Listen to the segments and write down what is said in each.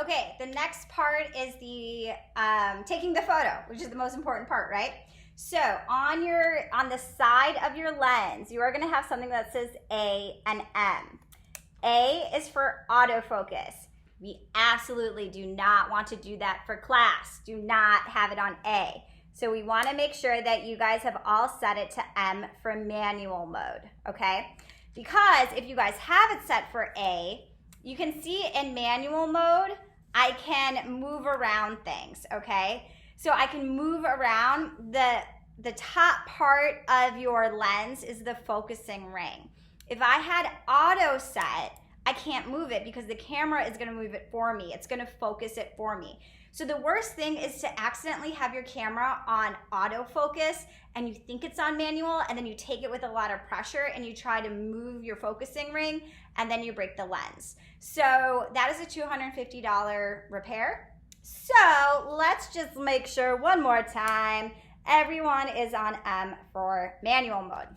Okay, the next part is the taking the photo, which is the most important part, right? So on the side of your lens, you are going to have something that says A and M. A is for autofocus. We absolutely do not want to do that for class. Do not have it on A. So we want to make sure that you guys have all set it to M for manual mode, okay? Because if you guys have it set for A, you can see in manual mode, I can move around things, okay? So I can move around the top part of your lens is the focusing ring. If I had auto set, I can't move it because the camera is gonna move it for me. It's gonna focus it for me. So the worst thing is to accidentally have your camera on autofocus and you think it's on manual and then you take it with a lot of pressure and you try to move your focusing ring and then you break the lens. So that is a $250 repair. So let's just make sure one more time, everyone is on M for manual mode.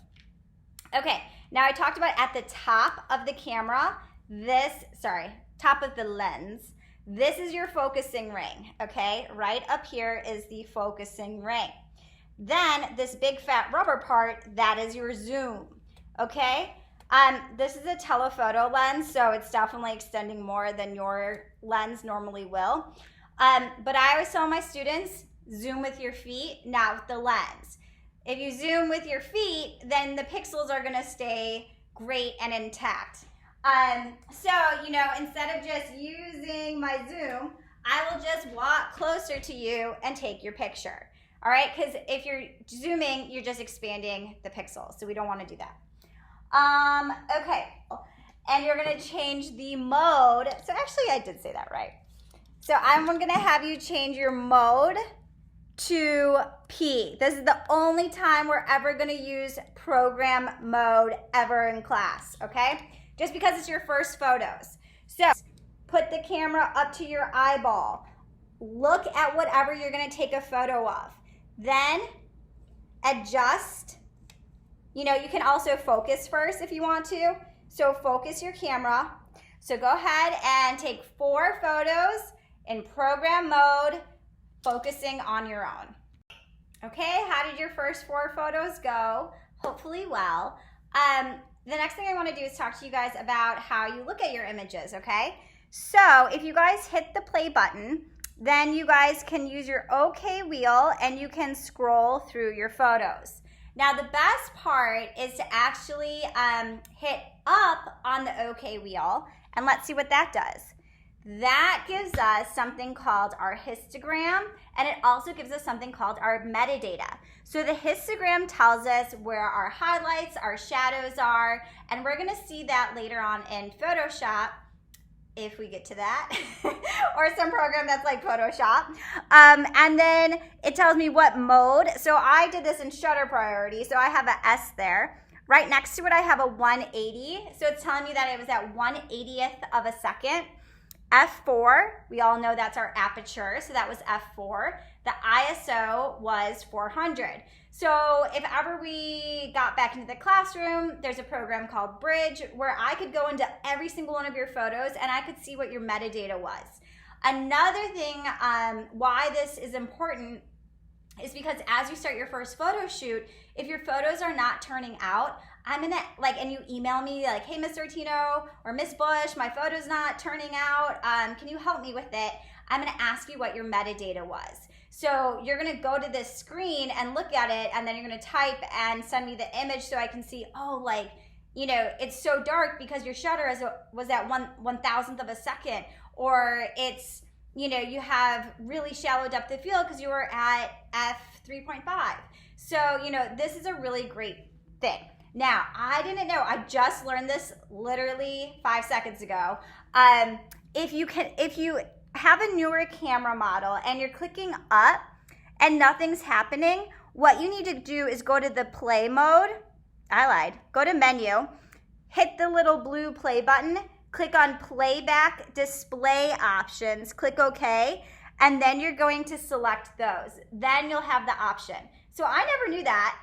Okay, now I talked about at the top of the camera, top of the lens, this is your focusing ring, okay? Right up here is the focusing ring. Then this big fat rubber part, that is your zoom, okay? This is a telephoto lens, so it's definitely extending more than your lens normally will. But I always tell my students, zoom with your feet, not with the lens. If you zoom with your feet, then the pixels are gonna stay great and intact. So, instead of just using my zoom, I will just walk closer to you and take your picture. All right, because if you're zooming, you're just expanding the pixels, so we don't want to do that. Okay, and you're gonna change the mode. So actually, I did say that right. So I'm gonna have you change your mode to P. This is the only time we're ever gonna use program mode ever in class, okay? Just because it's your first photos. So put the camera up to your eyeball. Look at whatever you're gonna take a photo of. Then adjust. You can also focus first if you want to. So focus your camera. So go ahead and take 4 photos in program mode, focusing on your own. Okay, how did your first 4 photos go? Hopefully well. The next thing I want to do is talk to you guys about how you look at your images, okay? So if you guys hit the play button, then you guys can use your OK wheel and you can scroll through your photos. Now the best part is to actually hit up on the OK wheel, and let's see what that does. That gives us something called our histogram, and it also gives us something called our metadata. So the histogram tells us where our highlights, our shadows are, and we're gonna see that later on in Photoshop, if we get to that, or some program that's like Photoshop. And then it tells me what mode. So I did this in shutter priority, so I have an S there. Right next to it, I have a 180. So it's telling me that it was at 1/80th of a second. F4, we all know that's our aperture, so that was F4. The ISO was 400. So if ever we got back into the classroom, there's a program called Bridge where I could go into every single one of your photos and I could see what your metadata was. Another thing why this is important is because as you start your first photo shoot, if your photos are not turning out, I'm gonna and you email me like, hey, Ms. Sortino or Miss Bush, my photo's not turning out. Can you help me with it? I'm gonna ask you what your metadata was. So you're gonna go to this screen and look at it, and then you're gonna type and send me the image so I can see, it's so dark because your shutter was at 1/1000th of a second, or it's, you have really shallow depth of field because you were at f3.5. So, this is a really great thing. Now, I didn't know, I just learned this literally 5 seconds ago. If you have a newer camera model and you're clicking up and nothing's happening, what you need to do is go to the play mode. I lied. Go to menu, hit the little blue play button, click on playback display options, click OK, and then you're going to select those. Then you'll have the option. So I never knew that.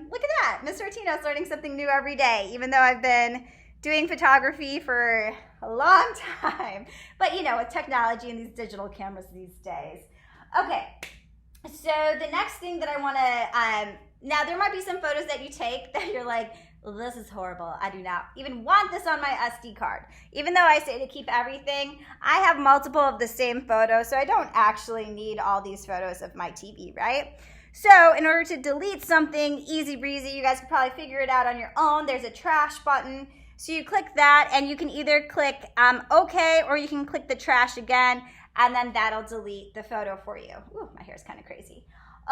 Look at that. Ms. Sortino's learning something new every day, even though I've been doing photography for a long time. But you know, with technology and these digital cameras these days. Okay, so the next thing that I want to, now there might be some photos that you take that you're like, well, this is horrible. I do not even want this on my SD card. Even though I say to keep everything, I have multiple of the same photo, so I don't actually need all these photos of my TV, right? So in order to delete something, easy breezy, you guys can probably figure it out on your own. There's a trash button. So you click that, and you can either click OK, or you can click the trash again, and then that'll delete the photo for you. Ooh, my hair's kind of crazy.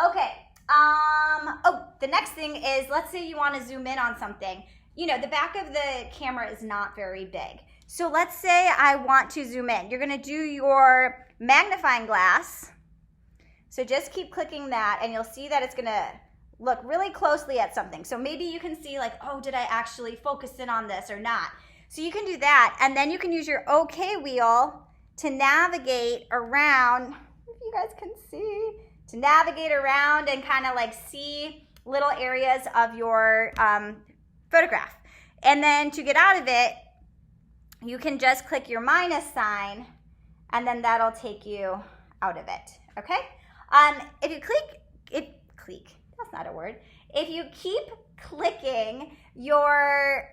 Okay. Oh, the next thing is, let's say you want to zoom in on something. You know, the back of the camera is not very big. So let's say I want to zoom in. You're going to do your magnifying glass. So just keep clicking that, and you'll see that it's going to look really closely at something. So maybe you can see like, oh, did I actually focus in on this or not? So you can do that, and then you can use your OK wheel to navigate around, if you guys can see, to navigate around and kind of like see little areas of your photograph. And then to get out of it, you can just click your minus sign, and then that'll take you out of it, okay? If you that's not a word. If you keep clicking your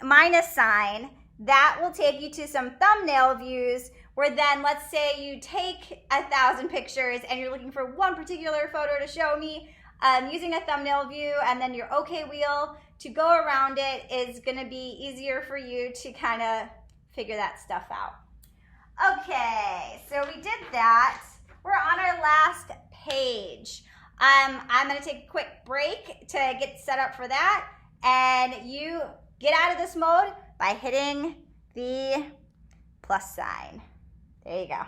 minus sign, that will take you to some thumbnail views where then, let's say you take 1,000 pictures and you're looking for one particular photo to show me using a thumbnail view, and then your OK wheel to go around it is going to be easier for you to kind of figure that stuff out. Okay, so we did that. We're on our last page. I'm going to take a quick break to get set up for that, and you get out of this mode by hitting the plus sign. There you go.